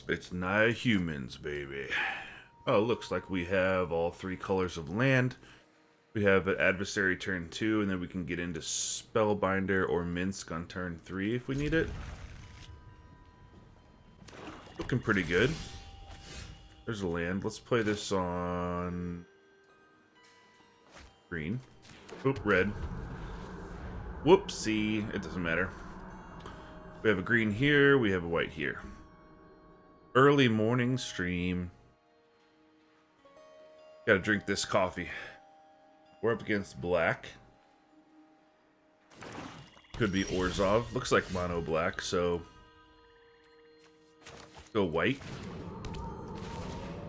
It's Naya Humans, baby. Oh, looks like we have all three colors of land. We have an adversary turn 2, and then we can get into Spellbinder or Minsk on turn 3 if we need it. Looking pretty good. There's a land. Let's play this on green. Oop, red. Whoopsie. It doesn't matter. We have a green here. We have a white here. Early morning stream. Gotta drink this coffee. We're up against black. Could be Orzhov. Looks like mono black, so go white.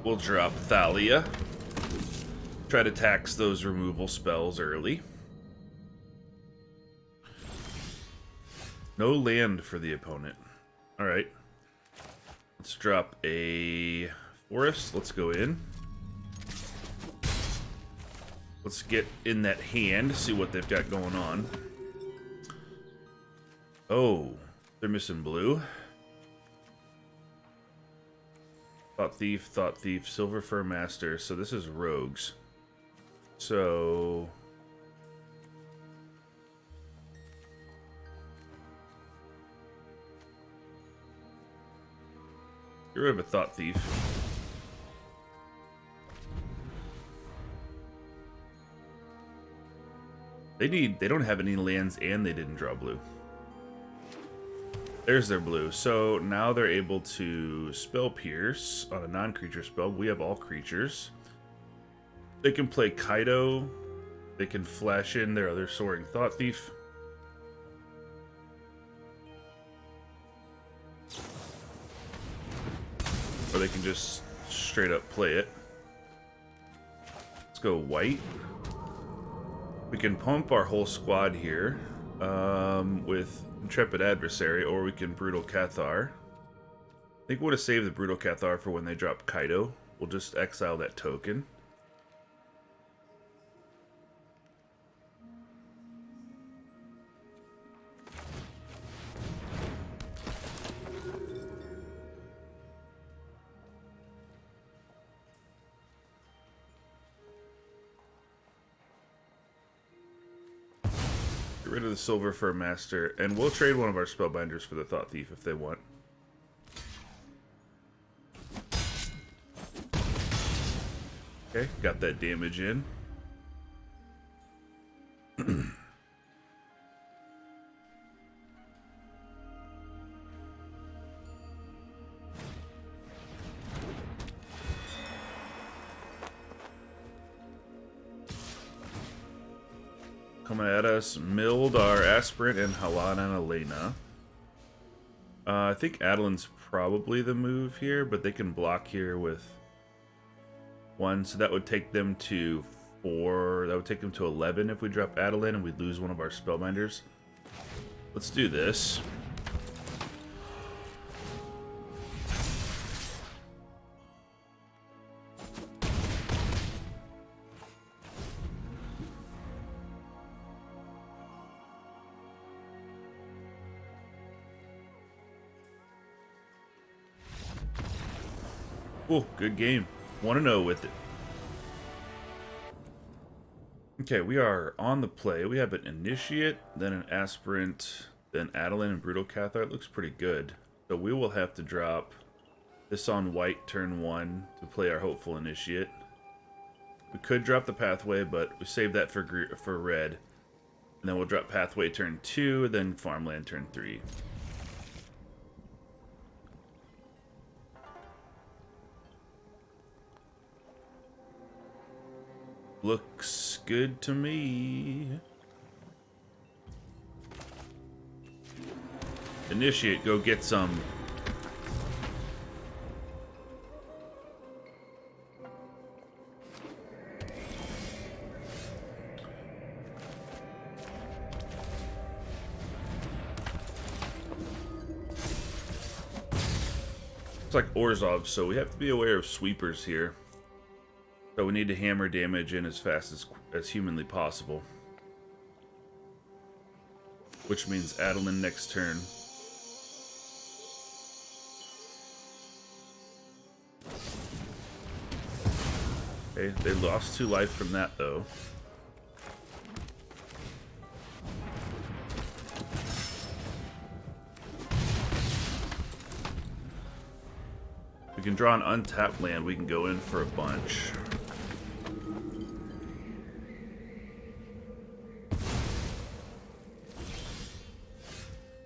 We'll drop Thalia. Try to tax those removal spells early. No land for the opponent. Alright. Let's drop a forest. Let's go in. Let's get in that hand, see what they've got going on. Oh, they're missing blue. Thought Thief, Silver Fur Master. So this is rogues. So get rid of a Thought Thief. They don't have any lands and they didn't draw blue. There's their blue. So now they're able to spell Pierce on a non-creature spell. We have all creatures. They can play Kaido. They can flash in their other Soaring Thought Thief. Or they can just straight up play it. Let's go white. We can pump our whole squad here with Intrepid Adversary, or we can Brutal Cathar. I think we want to save the Brutal Cathar for when they drop Kaido. We'll just exile that token. Get rid of the Silver Fur Master, and we'll trade one of our Spellbinders for the Thought Thief if they want. Okay, got that damage in. Coming at us, milled our Aspirant and Halana and Elena. I think Adelin's probably the move here, but they can block here with 1, so that would take them to 4. That would take them to 11 if we drop Adeline and we lose one of our Spellbinders. Let's do this. Oh, good game. 1-0 with it. Okay, we are on the play. We have an Initiate, then an Aspirant, then Adeline and Brutal Cathar. It looks pretty good. So we will have to drop this on white turn 1 to play our Hopeful Initiate. We could drop the Pathway, but we saved that for red. And then we'll drop Pathway turn 2, then Farmland turn 3. Looks good to me. Initiate, go get some. It's like Orzhov, so we have to be aware of sweepers here. So we need to hammer damage in as fast as humanly possible. Which means Adeline next turn. Okay, they lost 2 life from that though. We can draw an untapped land, we can go in for a bunch.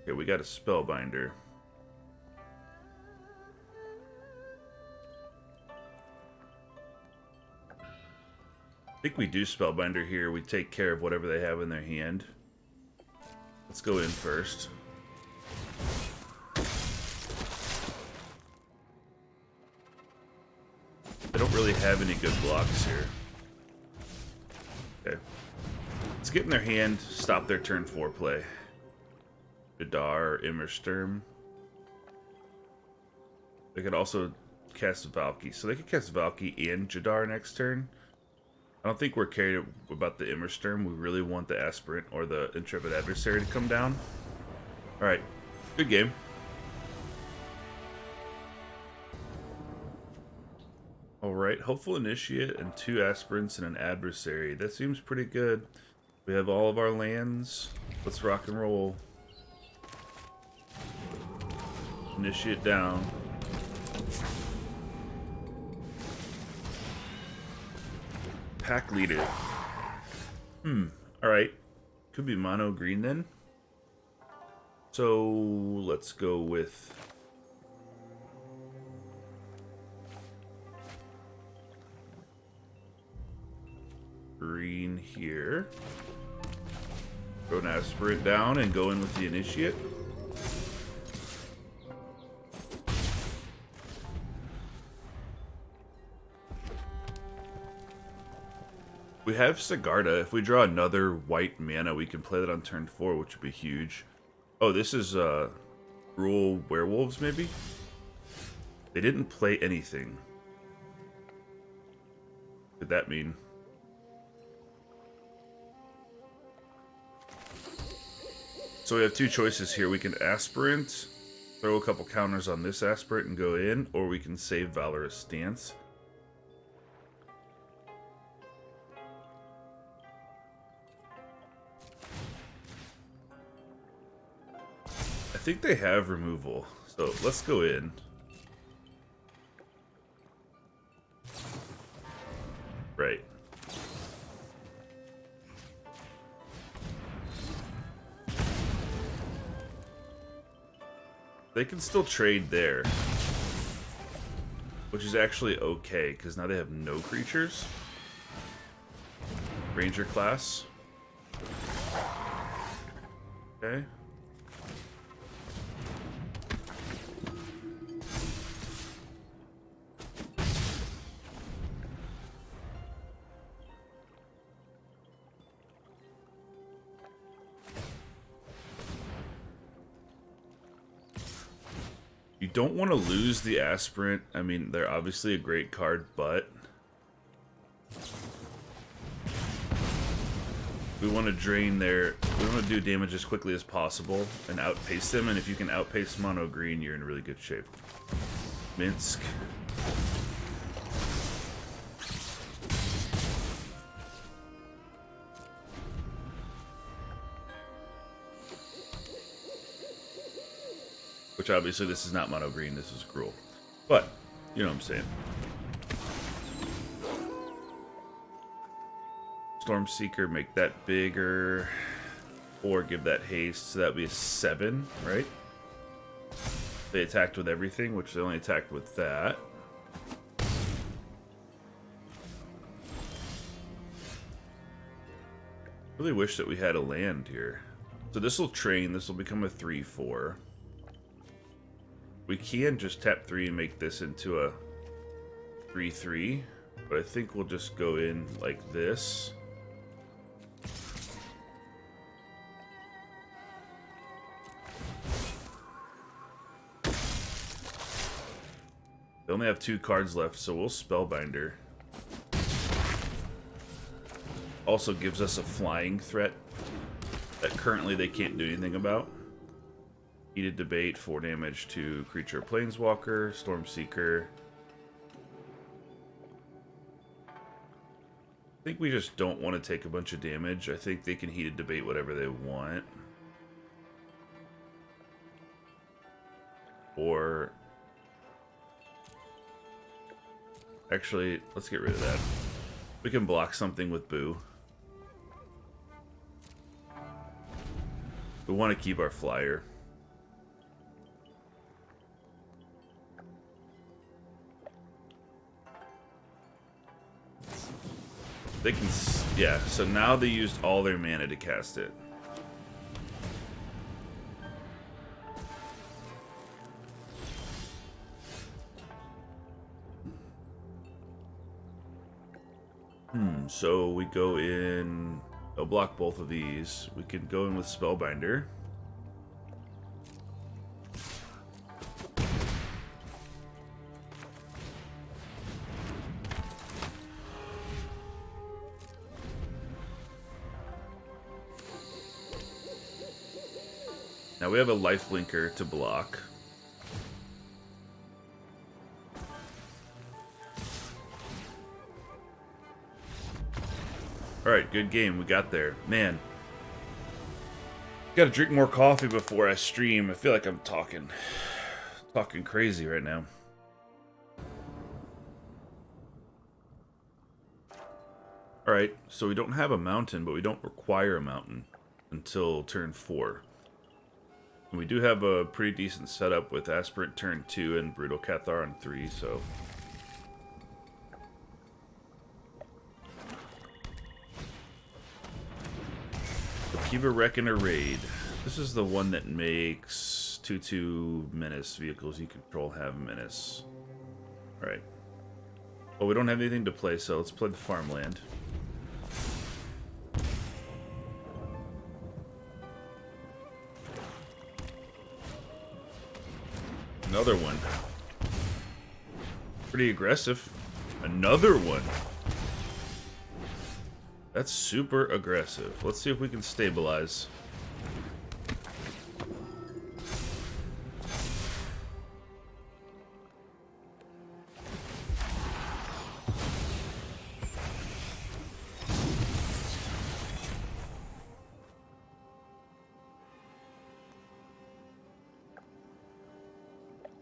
Okay, we got a Spellbinder. I think we do Spellbinder here. We take care of whatever they have in their hand. Let's go in first. They don't really have any good blocks here. Okay. Let's get in their hand, stop their turn 4 play. Jadar or Immersturm. They could also cast Valky. So they could cast Valky and Jadar next turn. I don't think we're carried about the Immersturm. We really want the Aspirant or the Intrepid Adversary to come down. Alright. Good game. Alright. Hopeful Initiate and 2 Aspirants and an Adversary. That seems pretty good. We have all of our lands. Let's rock and roll. Initiate down. Pack leader. Alright. Could be mono green then. So let's go with green here. Throw an Aspirant down and go in with the Initiate. We have Sigarda. If we draw another white mana, we can play that on turn 4, which would be huge. Oh, this is Rural Werewolves, maybe? They didn't play anything. What did that mean? So we have 2 choices here. We can Aspirant, throw a couple counters on this Aspirant and go in, or we can save Valorous Stance. I think they have removal, so let's go in. Right. They can still trade there, which is actually okay, because now they have no creatures. Ranger class. Okay. You don't want to lose the Aspirant. I mean, they're obviously a great card, but we want to drain their... We want to do damage as quickly as possible and outpace them, and if you can outpace mono green, you're in really good shape. Minsk. Which obviously this is not mono green, this is Gruul. But, you know what I'm saying. Stormseeker, make that bigger. Or give that haste, so that would be a 7, right? They attacked with everything, which they only attacked with that. Really wish that we had a land here. So this will train, this will become a 3/4. We can just tap 3 and make this into a 3/3, but I think we'll just go in like this. They only have 2 cards left, so we'll Spellbinder. Also gives us a flying threat that currently they can't do anything about. Heated Debate, 4 damage to creature Planeswalker, Stormseeker. think we just don't want to take a bunch of damage. I think they can heated debate whatever they want. Or... Actually, let's get rid of that. We can block something with Boo. We want to keep our flyer. They can... Yeah, so now they used all their mana to cast it. So we go in... They'll block both of these. We can go in with Spellbinder. Now we have a lifelinker to block. Alright, good game. We got there. Man. Gotta drink more coffee before I stream. I feel like I'm talking crazy right now. Alright, so we don't have a mountain, but we don't require a mountain until turn 4. And we do have a pretty decent setup with Aspirant turn 2 and Brutal Cathar on 3, so... Kiva Reckoner Raid. This is the one that makes 2/2 menace. Vehicles you control have menace. Alright. Well, we don't have anything to play, so let's play the farmland. Another one. Pretty aggressive. Another one. That's super aggressive. Let's see if we can stabilize.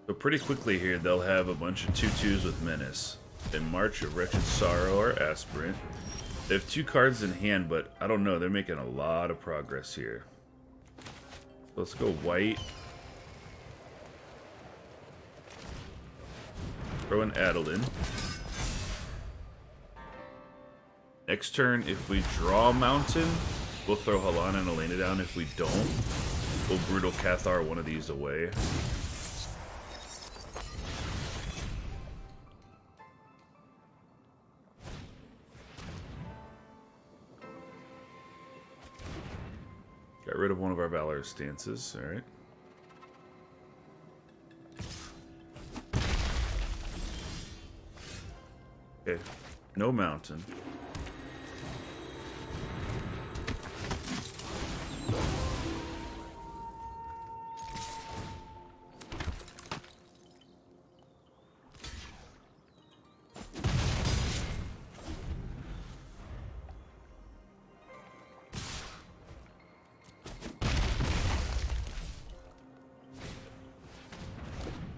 So pretty quickly here, they'll have a bunch of 2/2s with menace. Then March of Wretched Sorrow or Aspirant. They have 2 cards in hand, but I don't know. They're making a lot of progress here. Let's go white. Throw in Adeline. Next turn, if we draw a mountain, we'll throw Halana and Elena down. If we don't, we'll Brutal Cathar one of these away. Got rid of one of our Valorous stances, alright. Okay, no mountain.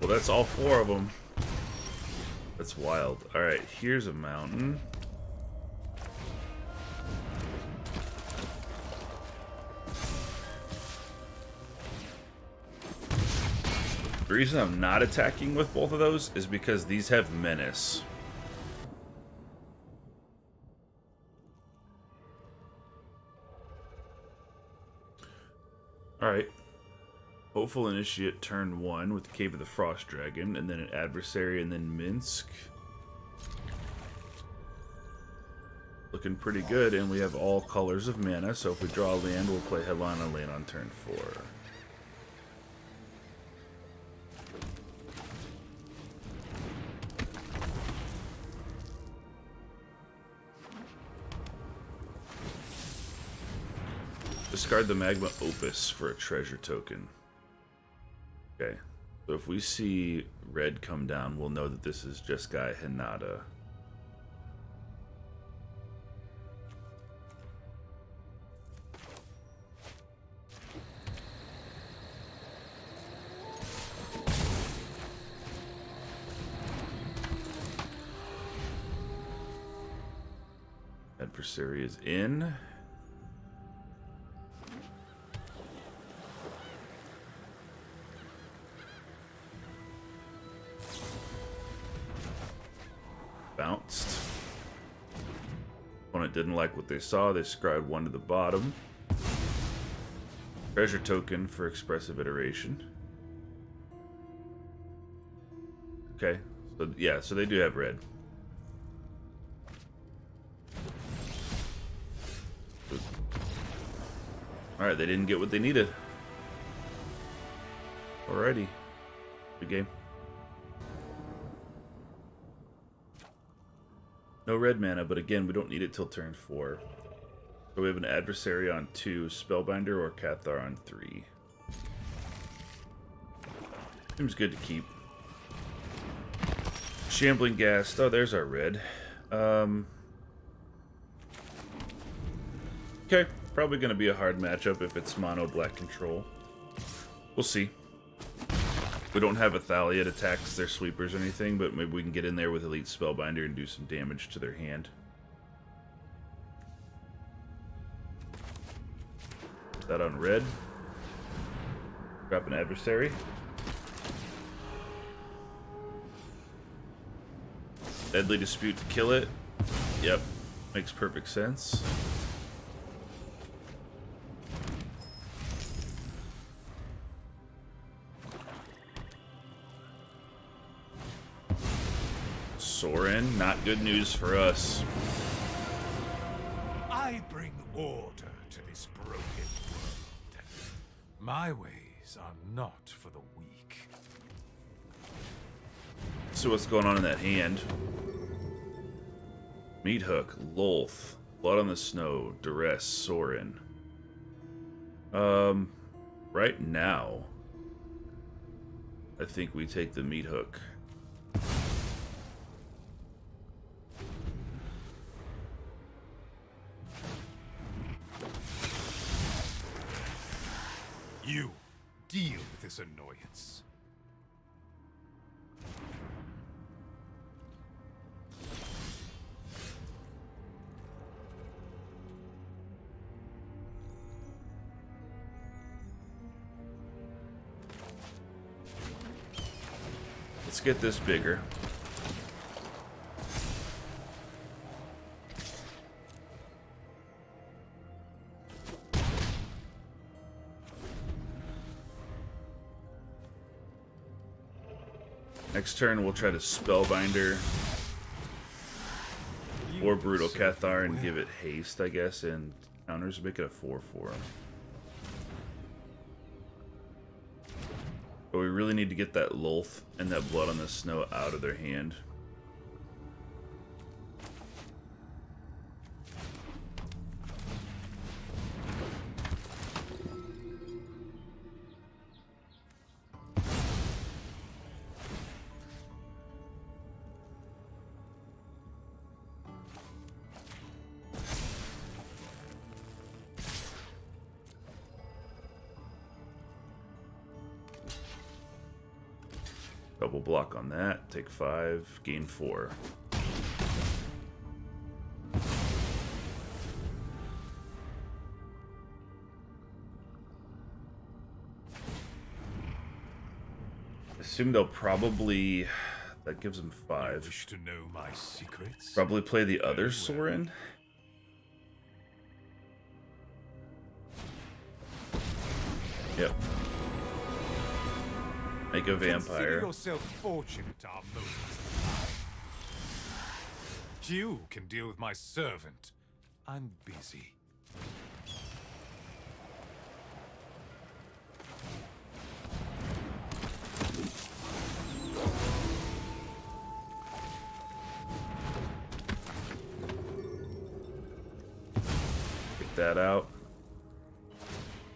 Well, that's all 4 of them. That's wild. Alright, here's a mountain. The reason I'm not attacking with both of those is because these have menace. Alright. Hopeful Initiate turn 1 with Cave of the Frost Dragon, and then an Adversary, and then Minsk. Looking pretty good, and we have all colors of mana, so if we draw a land, we'll play Halana and Elena on turn 4. Discard the Magma Opus for a treasure token. Okay, so if we see red come down, we'll know that this is Jeskai Hinata. adversary is in. Bounced. Opponent didn't like what they saw. They scribed one to the bottom. Treasure token for expressive iteration. Okay. So yeah, so they do have red. Alright, they didn't get what they needed. Alrighty. Good game. No red mana, but again, we don't need it till turn 4. So we have an adversary on 2, Spellbinder or Cathar on 3. Seems good to keep. Shambling Ghast. Oh, there's our red. Okay, probably going to be a hard matchup if it's mono black control. We'll see. We don't have a Thalia that attacks their sweepers or anything, but maybe we can get in there with Elite Spellbinder and do some damage to their hand. That on red. Drop an adversary. Deadly Dispute to kill it. Yep, makes perfect sense. Sorin, not good news for us. I bring order to this broken world. My ways are not for the weak. So what's going on in that hand? Meat Hook, Lolth, Blood on the Snow, Duress, Sorin. Right now, I think we take the Meat Hook. You deal with this annoyance. Let's get this bigger. Next turn, we'll try to Spellbinder or Brutal Cathar and give it haste, I guess, and counters, make it a 4/4. But we really need to get that Lolth and that Blood on the Snow out of their hand. Double block on that, take 5, gain 4. Assume they'll probably, that gives them 5. You wish to know my secrets? Probably play the other Sorin. Yep. Make a vampire. Consider yourself fortunate our moment. You can deal with my servant. I'm busy. Get that out.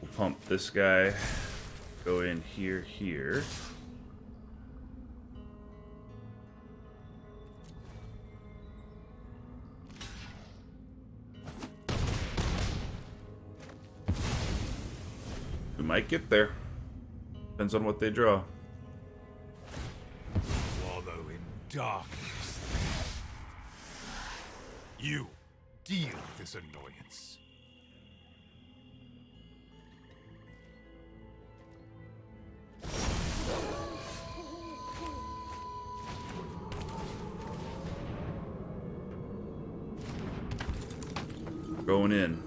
We'll pump this guy. Go in here, here. We might get there. Depends on what they draw. Wallow in darkness. You deal with this annoyance. Going in.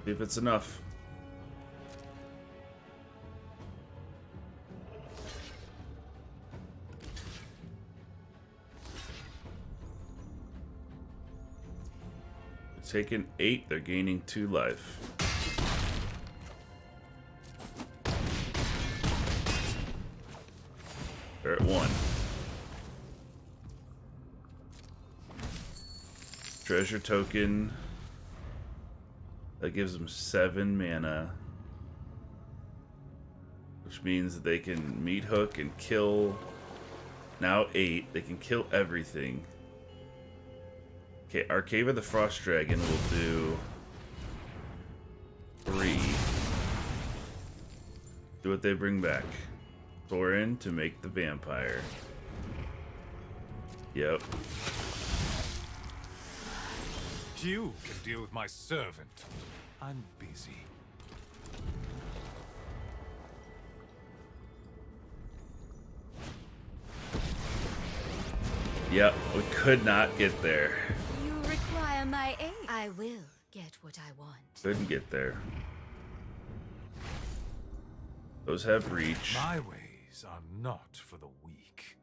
See if it's enough. Taking 8, they're gaining 2 life. They're at 1. Treasure token. That gives them 7 mana. Which means that they can meat hook and kill. Now 8. They can kill everything. Okay, Arcave of the Frost Dragon will do 3. Do what they bring back. Thorin to make the vampire. Yep. You can deal with my servant. I'm busy. Yep, we could not get there. You require my aid. I will get what I want. Couldn't get there. Those have reach. My ways are not for the weak.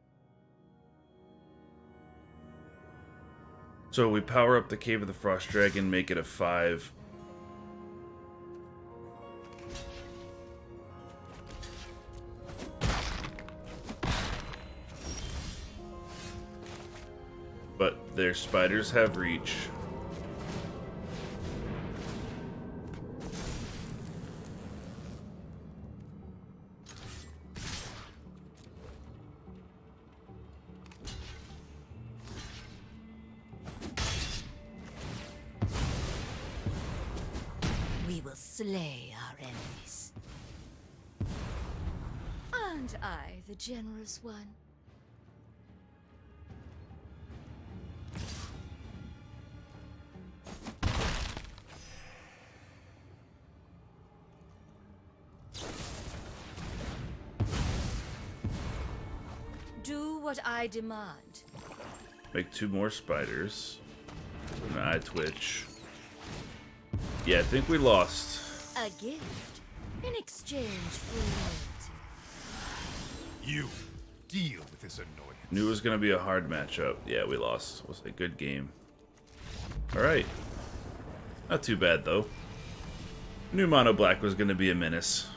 So we power up the Cave of the Frost Dragon, make it a 5. But their spiders have reach. We will slay our enemies. Aren't I the generous one? Do what I demand. Make 2 more spiders. An eye twitch. Yeah, I think we lost. A gift in exchange for loyalty. You deal with this annoyance. Knew it was going to be a hard matchup. Yeah, we lost. It was a good game. Alright. Not too bad, though. Knew Mono Black was going to be a menace.